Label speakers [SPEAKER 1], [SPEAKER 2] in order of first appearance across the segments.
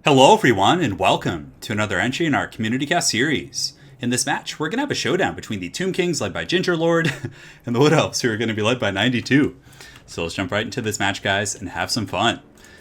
[SPEAKER 1] Hello everyone and welcome to another entry in our Community Cast series. In this match, we're going to have a showdown between the Tomb Kings led by Ginger Lord and the Wood Elves who are going to be led by 92. So let's jump right into this match, guys, and have some fun.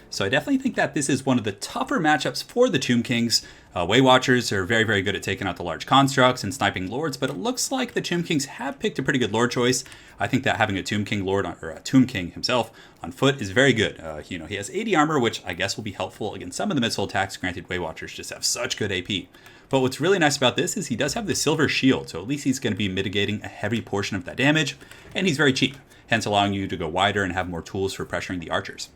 [SPEAKER 1] So I definitely think that this is one of the tougher matchups for the Tomb Kings. Way Watchers are very, very good at taking out the large constructs and sniping lords, but it looks like the Tomb Kings have picked a pretty good lord choice. I think that having a Tomb King lord, or a Tomb King himself, on foot is very good. He has 80 armor, which I guess will be helpful against some of the missile attacks. Granted, Way Watchers just have such good AP. But what's really nice about this is he does have the silver shield, so at least he's going to be mitigating a heavy portion of that damage, and he's very cheap, hence allowing you to go wider and have more tools for pressuring the archers.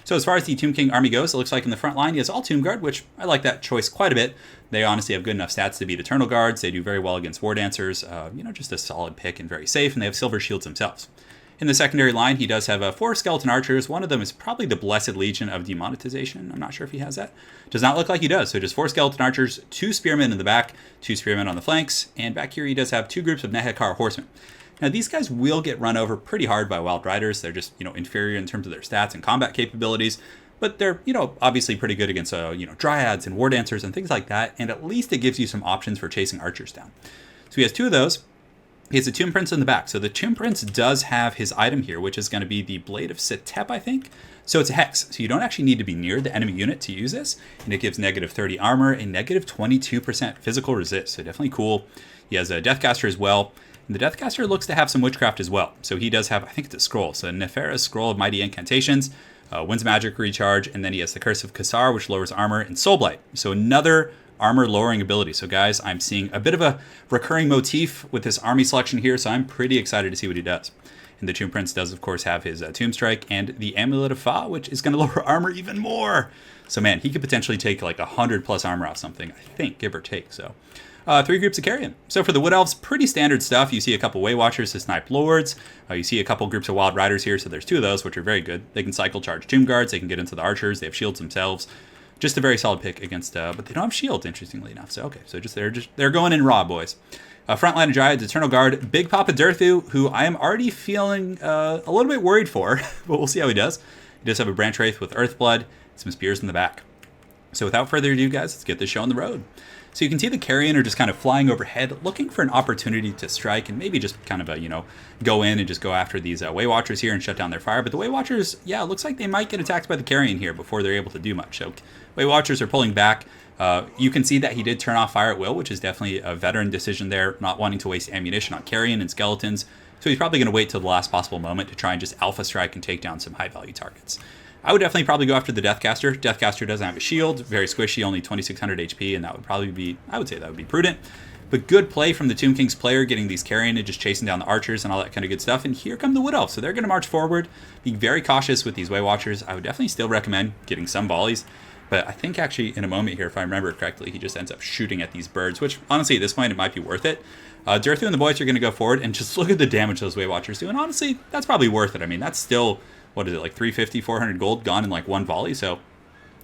[SPEAKER 1] So as far as the Tomb King army goes, it looks like in the front line he has all Tomb Guard, which I like that choice quite a bit. They honestly have good enough stats to beat Eternal Guards. They do very well against War Dancers. Just a solid pick and very safe, and they have silver shields themselves. In the secondary line, he does have 4 Skeleton Archers. One of them is probably the Blessed Legion of Demonetization. I'm not sure if he has that. Does not look like he does. So just 4 Skeleton Archers, 2 Spearmen in the back, 2 Spearmen on the flanks, and back here he does have 2 groups of Nehekar Horsemen. Now, these guys will get run over pretty hard by Wild Riders. They're just, inferior in terms of their stats and combat capabilities. But they're, obviously pretty good against, Dryads and War Dancers and things like that. And at least it gives you some options for chasing archers down. So he has 2 of those. He has a Tomb Prince in the back. So the Tomb Prince does have his item here, which is going to be the Blade of Setep, I think. So it's a Hex. So you don't actually need to be near the enemy unit to use this. And it gives negative 30 armor and negative 22% physical resist. So definitely cool. He has a Deathcaster as well. And the Deathcaster looks to have some witchcraft as well. So he does have, I think it's a scroll. So Nefera's Scroll of Mighty Incantations, Wind's Magic Recharge, and then he has the Curse of Kassar, which lowers armor, and Soulblight. So another armor lowering ability. So guys, I'm seeing a bit of a recurring motif with this army selection here, so I'm pretty excited to see what he does. And the Tomb Prince does, of course, have his Tomb Strike and the Amulet of Fa, which is going to lower armor even more. So man, he could potentially take like 100 plus armor off something, I think, give or take. So 3 groups of carrion. So for the Wood Elves, pretty standard stuff. You see a couple Way Watchers to snipe Lords. You see a couple groups of Wild Riders here, so there's 2 of those, which are very good. They can cycle charge Tomb Guards. They can get into the Archers. They have shields themselves. Just a very solid pick against, but they don't have shields, interestingly enough. So okay, so they're going in raw, boys. Frontline of Dryads, Eternal Guard, Big Papa Durthu, who I am already feeling a little bit worried for, but we'll see how he does. He does have a Branch Wraith with Earthblood, some spears in the back. So without further ado, guys, let's get this show on the road. So you can see the carrion are just kind of flying overhead, looking for an opportunity to strike and maybe just kind of, go in and just go after these Way Watchers here and shut down their fire. But the Way Watchers, yeah, it looks like they might get attacked by the carrion here before they're able to do much. So Way Watchers are pulling back. You can see that he did turn off fire at will, which is definitely a veteran decision there, not wanting to waste ammunition on carrion and skeletons. So he's probably going to wait till the last possible moment to try and just alpha strike and take down some high value targets. I would definitely probably go after the Deathcaster. Deathcaster doesn't have a shield, very squishy, only 2600 HP, and that would probably be, I would say that would be prudent. But good play from the Tomb King's player, getting these carrion and just chasing down the archers and all that kind of good stuff. And here come the Wood Elves. So they're going to march forward, being very cautious with these Way Watchers. I would definitely still recommend getting some volleys. But I think actually in a moment here, if I remember correctly, he just ends up shooting at these birds, which honestly at this point it might be worth it. Durthu and the boys are going to go forward and just look at the damage those Way Watchers do. And honestly, that's probably worth it. I mean, that's still, what is it, like 350, 400 gold gone in like one volley. So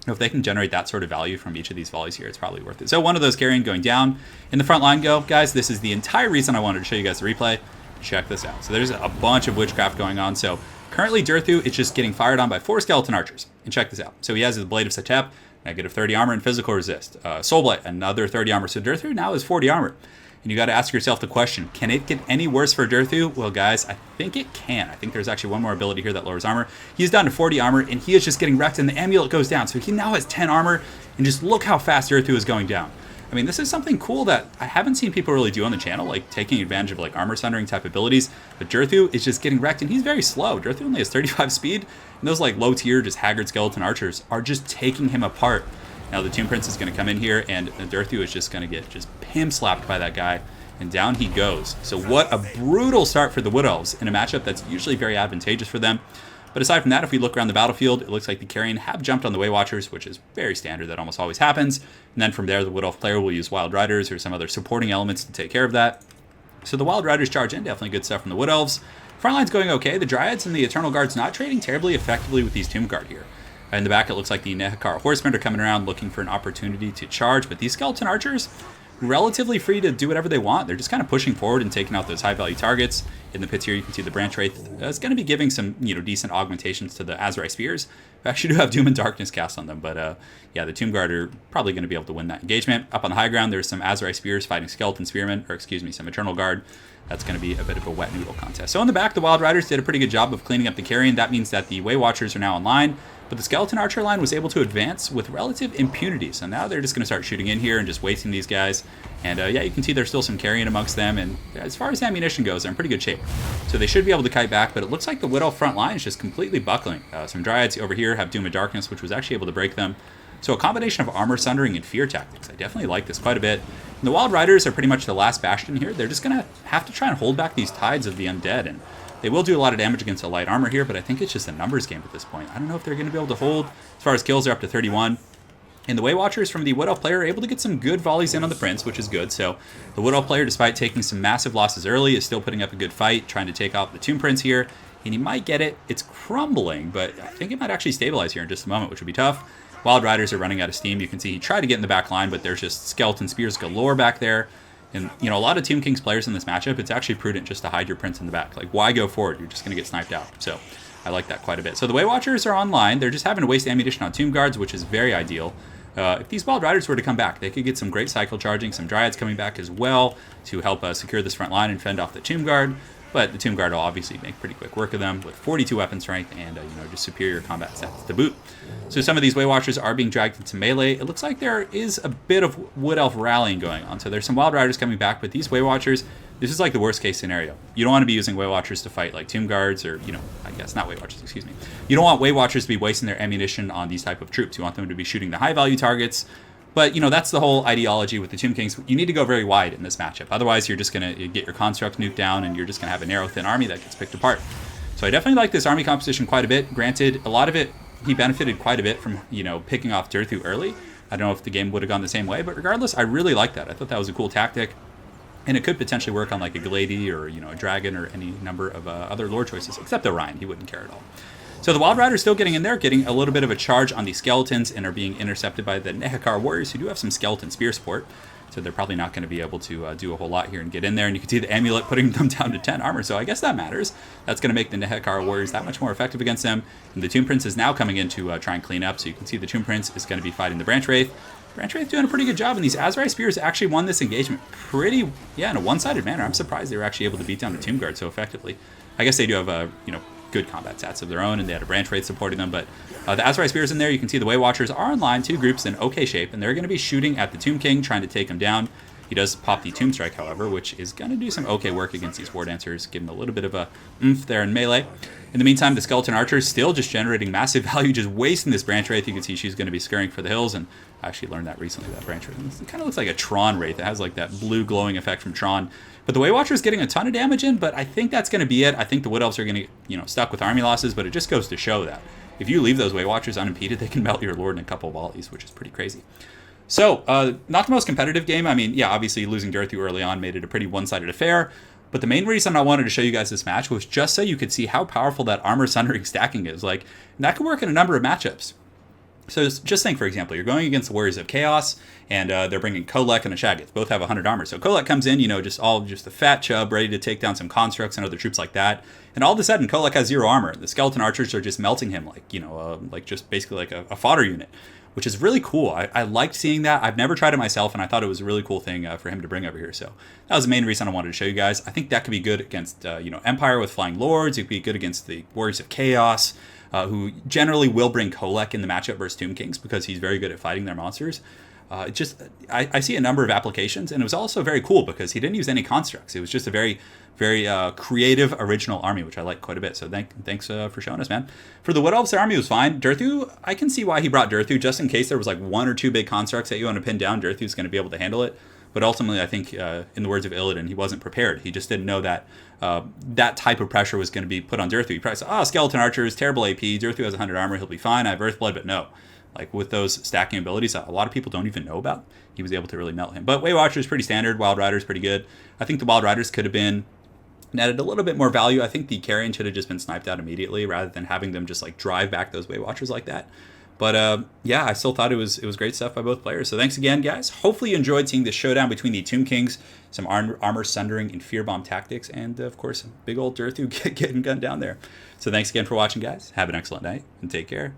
[SPEAKER 1] if they can generate that sort of value from each of these volleys here, it's probably worth it. So one of those carrion going down. In the front line go, guys, this is the entire reason I wanted to show you guys the replay. Check this out. So there's a bunch of witchcraft going on. So currently Durthu is just getting fired on by 4 Skeleton Archers. And check this out. So he has his Blade of Setep, negative 30 armor and physical resist. Soulblight, another 30 armor. So Durthu now is 40 armor. And you got to ask yourself the question, can it get any worse for Durthu? Well, guys, I think it can. I think there's actually one more ability here that lowers armor. He's down to 40 armor, and he is just getting wrecked, and the amulet goes down. So he now has 10 armor, and just look how fast Durthu is going down. I mean, this is something cool that I haven't seen people really do on the channel, like taking advantage of like armor sundering type abilities. But Durthu is just getting wrecked, and he's very slow. Durthu only has 35 speed, and those like low tier, just haggard skeleton archers are just taking him apart. Now the Tomb Prince is going to come in here, and Durthu is just going to get just pim slapped by that guy. And down he goes. So what a brutal start for the Wood Elves in a matchup that's usually very advantageous for them. But aside from that, if we look around the battlefield, it looks like the carrion have jumped on the Way Watchers, which is very standard. That almost always happens. And then from there, the Wood Elf player will use Wild Riders or some other supporting elements to take care of that. So the Wild Riders charge in, definitely good stuff from the Wood Elves. Frontline's going okay. The Dryads and the Eternal Guards not trading terribly effectively with these Tomb Guard here. In the back, it looks like the Nehekar Horsemen are coming around looking for an opportunity to charge. But these Skeleton Archers, relatively free to do whatever they want. They're just kind of pushing forward and taking out those high value targets. In the pits here, you can see the Branch Wraith is going to be giving some, decent augmentations to the Azrai Spears. We actually do have Doom and Darkness cast on them, but yeah, the Tomb Guard are probably going to be able to win that engagement. Up on the high ground, there's some Azrai Spears fighting Skeleton Spearmen, or excuse me, some Eternal Guard. That's going to be a bit of a wet noodle contest. So in the back, the Wild Riders did a pretty good job of cleaning up the carrion. That means that the Way Watchers are now online, but the Skeleton Archer line was able to advance with relative impunity. So now they're just going to start shooting in here and just wasting these guys. And yeah, you can see there's still some carrion amongst them. And as far as ammunition goes, they're in pretty good shape. So they should be able to kite back, but it looks like the Wood Elf front line is just completely buckling. Some Dryads over here have Doom and Darkness, which was actually able to break them. So a combination of armor sundering and fear tactics. I definitely like this quite a bit. And the Wild Riders are pretty much the last bastion here. They're just going to have to try and hold back these tides of the undead. And they will do a lot of damage against the light armor here, but I think it's just a numbers game at this point. I don't know if they're going to be able to hold. As far as kills, they're up to 31. And the Way Watchers from the Wood Elf player are able to get some good volleys in on the Prince, which is good. So the Wood Elf player, despite taking some massive losses early, is still putting up a good fight, trying to take out the Tomb Prince here. And he might get it. It's crumbling, but I think it might actually stabilize here in just a moment, which would be tough. Wild Riders are running out of steam. You can see he tried to get in the back line, but there's just Skeleton Spears galore back there. And, a lot of Tomb King's players in this matchup, it's actually prudent just to hide your Prince in the back. Like, why go forward? You're just going to get sniped out. So I like that quite a bit. So the Way Watchers are online. They're just having to waste ammunition on Tomb Guards, which is very ideal. If these Wild Riders were to come back, they could get some great cycle charging, some Dryads coming back as well to help secure this front line and fend off the Tomb Guard. But the Tomb Guard will obviously make pretty quick work of them with 42 weapon strength and, just superior combat stats to boot. So some of these Way Watchers are being dragged into melee. It looks like there is a bit of Wood Elf rallying going on. So there's some Wild Riders coming back, but these Way Watchers, this is like the worst case scenario. You don't want to be using Way Watchers to fight like Tomb Guards or, I guess not Way Watchers, excuse me. You don't want Way Watchers to be wasting their ammunition on these type of troops. You want them to be shooting the high value targets. But, that's the whole ideology with the Tomb Kings. You need to go very wide in this matchup. Otherwise, you're just going to get your construct nuked down, and you're just going to have a narrow, thin army that gets picked apart. So I definitely like this army composition quite a bit. Granted, a lot of it, he benefited quite a bit from, picking off Durthu early. I don't know if the game would have gone the same way, but regardless, I really like that. I thought that was a cool tactic. And it could potentially work on like a Glady or, a Dragon or any number of other lore choices, except Orion. He wouldn't care at all. So the Wild Riders still getting in there, getting a little bit of a charge on the Skeletons, and are being intercepted by the Nehekar Warriors, who do have some Skeleton Spear support. So they're probably not going to be able to do a whole lot here and get in there. And you can see the Amulet putting them down to 10 armor, so I guess that matters. That's going to make the Nehekar Warriors that much more effective against them. And the Tomb Prince is now coming in to try and clean up, so you can see the Tomb Prince is going to be fighting the Branch Wraith. Branch Wraith doing a pretty good job, and these Azrai Spears actually won this engagement pretty, in a one-sided manner. I'm surprised they were actually able to beat down the Tomb Guard so effectively. I guess they do have good combat stats of their own, and they had a Branch Wraith supporting them, but the Azrai Spears in there, you can see the Way Watchers are online, two groups in okay shape, and they're going to be shooting at the Tomb King, trying to take him down. He does pop the Tomb Strike, however, which is going to do some okay work against these War Dancers, give him a little bit of a oomph there in melee. In the meantime, the Skeleton Archer is still just generating massive value, just wasting this Branch Wraith. You can see she's going to be scurrying for the hills, and I actually learned that recently, that Branch Wraith. It kind of looks like a Tron Wraith. It has like that blue glowing effect from Tron. But the Way Watcher is getting a ton of damage in, but I think that's going to be it. I think the Wood Elves are going to get, stuck with army losses, but it just goes to show that if you leave those Way Watchers unimpeded, they can melt your Lord in a couple of volleys, which is pretty crazy. So, not the most competitive game. I mean, yeah, obviously losing Durthu early on made it a pretty one-sided affair. But the main reason I wanted to show you guys this match was just so you could see how powerful that armor sundering stacking is. Like, that could work in a number of matchups. So just think, for example, you're going against the Warriors of Chaos, and they're bringing Kolek and a Shaggoth. Both have 100 armor. So Kolek comes in, just a fat chub, ready to take down some constructs and other troops like that. And all of a sudden, Kolek has 0 armor. The Skeleton Archers are just melting him like just basically like a fodder unit, which is really cool. I liked seeing that. I've never tried it myself, and I thought it was a really cool thing for him to bring over here. So that was the main reason I wanted to show you guys. I think that could be good against Empire with Flying Lords. It could be good against the Warriors of Chaos, who generally will bring Kolek in the matchup versus Tomb Kings because he's very good at fighting their monsters. I see a number of applications, and it was also very cool because he didn't use any constructs. It was just a very, very creative, original army, which I like quite a bit. So thanks for showing us, man. For the Wood Elves, their army was fine. Durthu, I can see why he brought Durthu, just in case there was like 1 or 2 big constructs that you want to pin down. Durthu's going to be able to handle it. But ultimately, I think, in the words of Illidan, he wasn't prepared. He just didn't know that that type of pressure was going to be put on Durthu. He probably said, Skeleton Archers, terrible AP. Durthu has 100 armor. He'll be fine. I have Earthblood, but no. Like, with those stacking abilities that a lot of people don't even know about, he was able to really melt him. But Way Watcher is pretty standard. Wild Rider is pretty good. I think the Wild Riders could have been netted a little bit more value. I think the Carrion should have just been sniped out immediately rather than having them just, like, drive back those Way Watchers like that. But yeah, I still thought it was great stuff by both players. So thanks again, guys. Hopefully you enjoyed seeing the showdown between the Tomb Kings, some armor sundering and fear bomb tactics, and of course, big old Durthu getting gunned down there. So thanks again for watching, guys. Have an excellent night and take care.